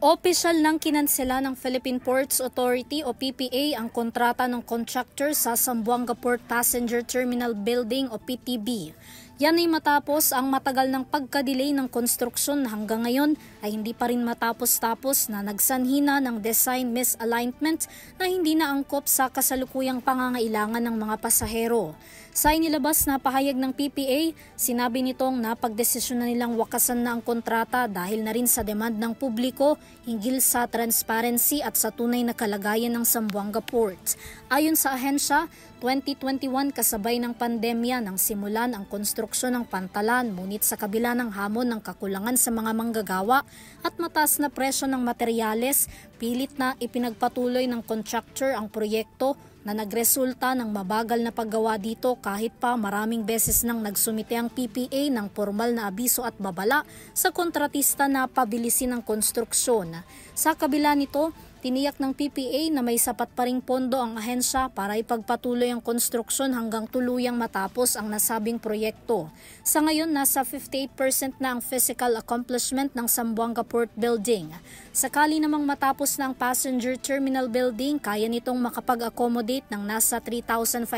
Opisyal nang kinansela ng Philippine Ports Authority o PPA ang kontrata ng contractor sa Zamboanga Port Passenger Terminal Building o PTB. Yan ay matapos ang matagal ng pagka-delay ng konstruksyon na hanggang ngayon ay hindi pa rin matapos-tapos na nagsanhi na ng design misalignment na hindi na angkop sa kasalukuyang pangangailangan ng mga pasahero. Sa inilabas na pahayag ng PPA, sinabi nitong napagdesisyon na nilang wakasan na ang kontrata dahil na rin sa demand ng publiko hinggil sa transparency at sa tunay na kalagayan ng Zamboanga Port. Ayon sa ahensya, 2021 kasabay ng pandemya nang simulan ang konstruksyon ng pantalan ngunit sa kabila ng hamon ng kakulangan sa mga manggagawa at mataas na presyo ng materyales, pilit na ipinagpatuloy ng contractor ang proyekto na nagresulta ng mabagal na paggawa dito kahit pa maraming beses nang nagsumite ang PPA ng formal na abiso at babala sa kontratista na pabilisin ang konstruksyon. Sa kabila nito, tiniyak ng PPA na may sapat pa ring pondo ang ahensya para ipagpatuloy ang konstruksyon hanggang tuluyang matapos ang nasabing proyekto. Sa ngayon, nasa 58% na ang physical accomplishment ng Zamboanga Port Building. Sakali namang matapos na ang passenger terminal building, kaya nitong makapag-accommodate ng nasa 3,500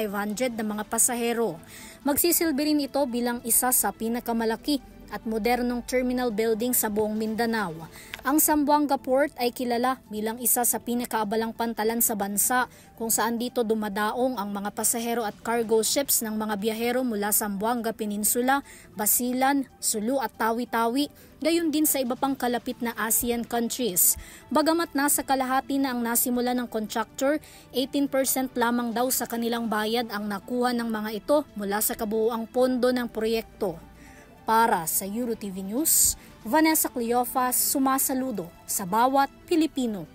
na mga pasahero. Magsisilbi rin ito bilang isa sa pinakamalaki at modernong terminal building sa buong Mindanao. Ang Zamboanga Port ay kilala bilang isa sa pinakaabalang pantalan sa bansa kung saan dito dumadaong ang mga pasahero at cargo ships ng mga biyahero mula Zamboanga Peninsula, Basilan, Sulu at Tawi-Tawi, gayon din sa iba pang kalapit na ASEAN countries. Bagamat nasa kalahati na ang nasimula ng contractor, 18% lamang daw sa kanilang bayad ang nakuha ng mga ito mula sa kabuuang pondo ng proyekto. Para sa EuroTV News, Vanessa Cleofas sumasaludo sa bawat Pilipino.